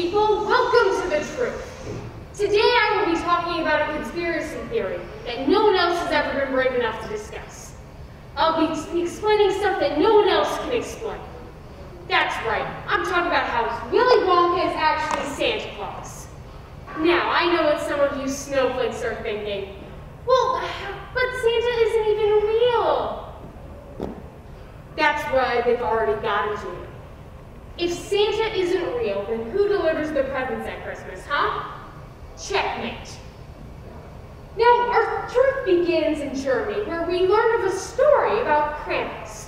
people, welcome to the truth. Today I will be talking about a conspiracy theory that no one else has ever been brave enough to discuss. I'll be explaining stuff that no one else can explain. That's right, I'm talking about how Willy Wonka is actually Santa Claus. Now, I know what some of you snowflakes are thinking. Well, but Santa isn't even real. That's why they've already gotten to it. If Santa isn't real, then who delivers the presents at Christmas, huh? Checkmate. Now, our truth begins in Germany, where we learn of a story about Krampus.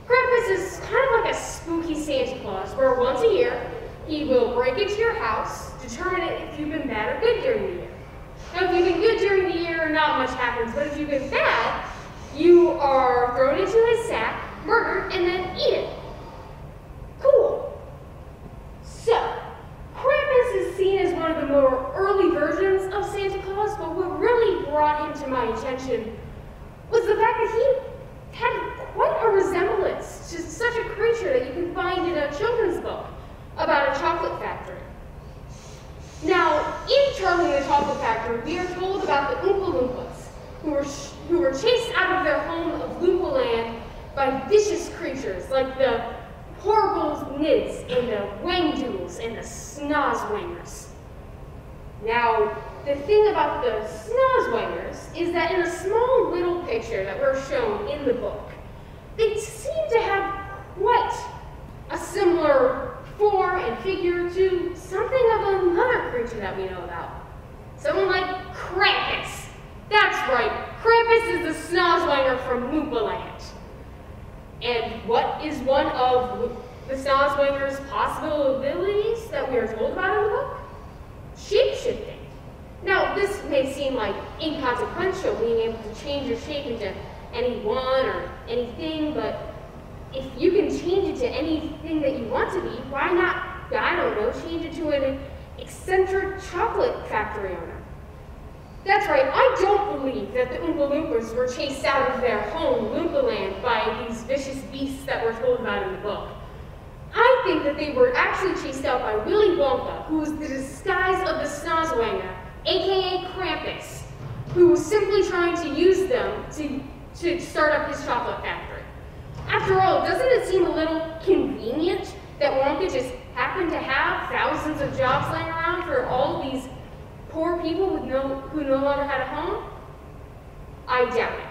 Krampus is kind of like a spooky Santa Claus, where once a year, he will break into your house, determine if you've been bad or good during the year. Now, if you've been good during the year, not much happens, but if you've been bad, you are thrown into his sack, murdered, and then eaten. Cool. So, Krampus is seen as one of the more early versions of Santa Claus, but what really brought him to my attention was the fact that he had quite a resemblance to such a creature that you can find in a children's book about a chocolate factory. Now, in Charlie and the Chocolate Factory, we are told about the Oompa Loompas, who were chased out of their home of Loompa Land by vicious creatures like the horrible Nids and the Wangdoodles and the Snozwangers. Now, the thing about the Snozwangers is that in a small little picture that we're shown in the book, they seem to have quite a similar form and figure to something of another creature that we know about. Someone like Krampus. That's right, Krampus is the Snozwanger from Loompa Land. And what is one of the Snozwanger's possible abilities that we are told about in the book? Shape-shifting. Now, this may seem like inconsequential, being able to change your shape into anyone or anything, but if you can change it to anything that you want to be, why not, I don't know, change it to an eccentric chocolate factory owner? That's right, I don't believe that the Oompa Loompas were chased out of their home, Loompa Land, by these vicious beasts that we're told about in the book. I think that they were actually chased out by Willy Wonka, who was the disguise of the Snozwanger, aka Krampus, who was simply trying to use them to start up his chocolate factory. After all, doesn't it seem a little convenient that Wonka just happened to have thousands of jobs laying around for all of these poor people who no longer had a home? I doubt it.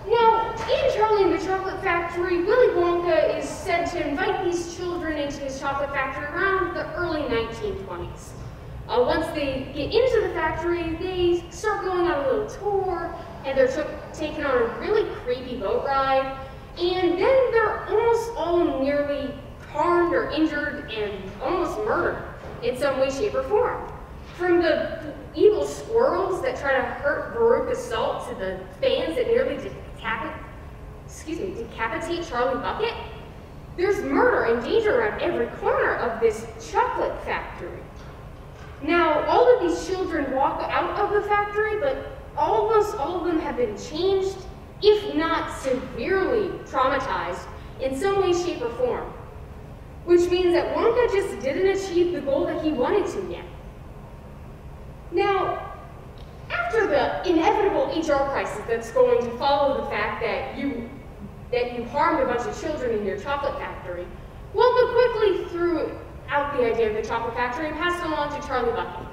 Now, in Charlie and the Chocolate Factory, Willy Wonka is said to invite these children into his chocolate factory around the early 1920s. Once they get into the factory, they start going on a little tour, and they're taken on a really creepy boat ride, and then they're almost all nearly harmed or injured and almost murdered in some way, shape, or form. From the evil squirrels that try to hurt Veruca Salt to the fans that nearly decapitate Charlie Bucket, there's murder and danger around every corner of this chocolate factory. Now, all of these children walk out of the factory, but almost all of them have been changed, if not severely traumatized, in some way, shape, or form. Which means that Wonka just didn't achieve the goal that he wanted to yet. Now, after the inevitable HR crisis that's going to follow the fact that you harmed a bunch of children in your chocolate factory, Wonka quickly threw out the idea of the chocolate factory and passed it along to Charlie Bucket.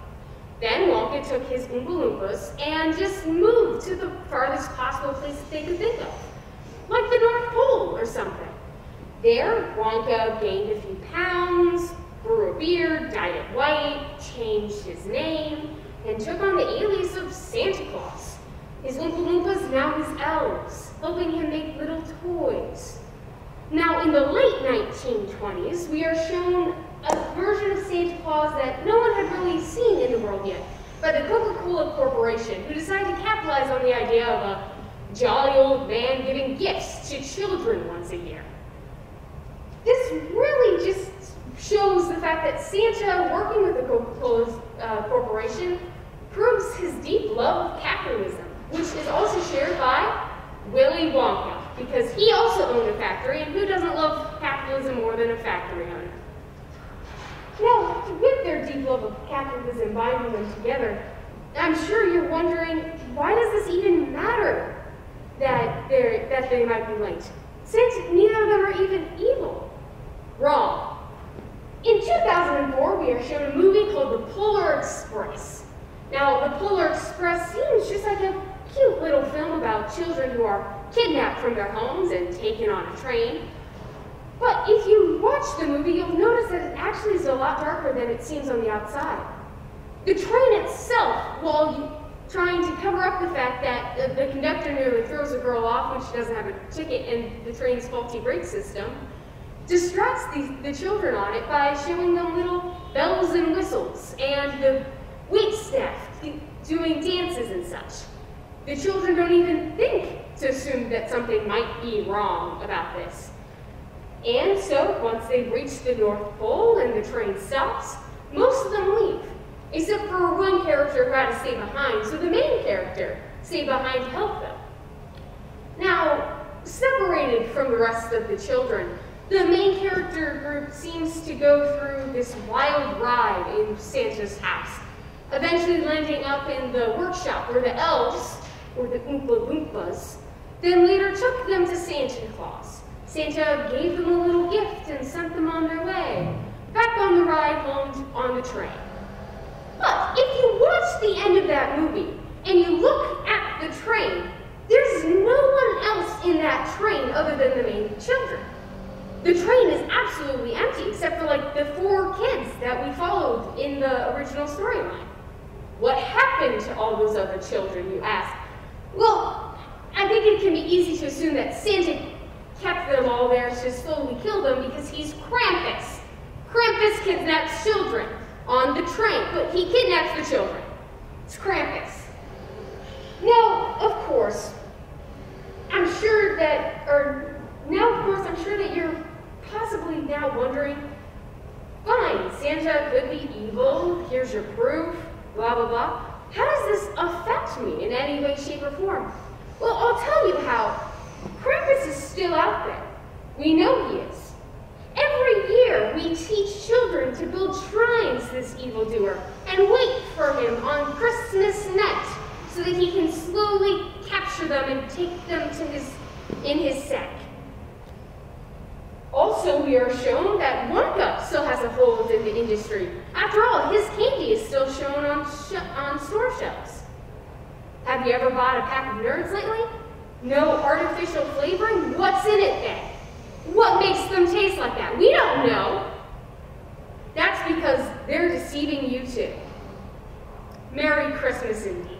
Then Wonka took his Oompa Loompas and just moved to the farthest possible place that they could think of, like the North Pole or something. There, Wonka gained a few pounds, grew a beard, dyed it white, changed his name, and took on the alias of Santa Claus. His Oompa Loompas now his elves, helping him make little toys. Now, in the late 1920s, we are shown a version of Santa Claus that no one had really seen in the world yet, by the Coca-Cola Corporation, who decided to capitalize on the idea of a jolly old man giving gifts to children once a year. This really just shows the fact that Santa, working with the Coca-Cola Corporation, proves his deep love of capitalism, which is also shared by Willy Wonka, because he also owned a factory, and who doesn't love capitalism more than a factory owner? Now, with their deep love of capitalism binding them together, I'm sure you're wondering, why does this even matter that they might be linked, since neither of them are even evil? Wrong. In 2004, we are shown a movie called The Polar Express. Now, The Polar Express seems just like a cute little film about children who are kidnapped from their homes and taken on a train. But if you watch the movie, you'll notice that it actually is a lot darker than it seems on the outside. The train itself, while trying to cover up the fact that the conductor nearly throws a girl off when she doesn't have a ticket and the train's faulty brake system, distracts the children on it by showing them little bells and whistles and the wait staff doing dances and such. The children don't even think to assume that something might be wrong about this. And so, once they've reached the North Pole and the train stops, most of them leave, except for one character who had to stay behind, so the main character stayed behind to help them. Now, separated from the rest of the children, the main character group seems to go through this wild ride in Santa's house, eventually landing up in the workshop where the elves, or the Oompa Loompas, then later took them to Santa Claus. Santa gave them a little gift and sent them on their way, back on the ride home on the train. But if you watch the end of that movie and you look at the train, there's no one else in that train other than the main children. The train is absolutely empty except for like the 4 kids that we followed in the original storyline. What happened to all those other children, you ask? Well, I think it can be easy to assume that Santa kept them all there to slowly kill them because he's Krampus. Krampus kidnaps children on the train, but he kidnaps the children. It's Krampus. Now, of course, I'm sure that you're possibly now wondering, fine, Santa could be evil, here's your proof, blah, blah, blah. How does this affect me in any way, shape, or form? Well, I'll tell you how. Krampus is still out there. We know he is. Every year, we teach children to build shrines to this evildoer and wait for him on Christmas night so that he can slowly capture them and take them in his sack. Also, we are shown that Wonka still has a hold in the industry. After all, his candy is still shown on store shelves. Have you ever bought a pack of Nerds lately? No artificial flavoring? What's in it then? What makes them taste like that? We don't know. That's because they're deceiving you too. Merry Christmas indeed.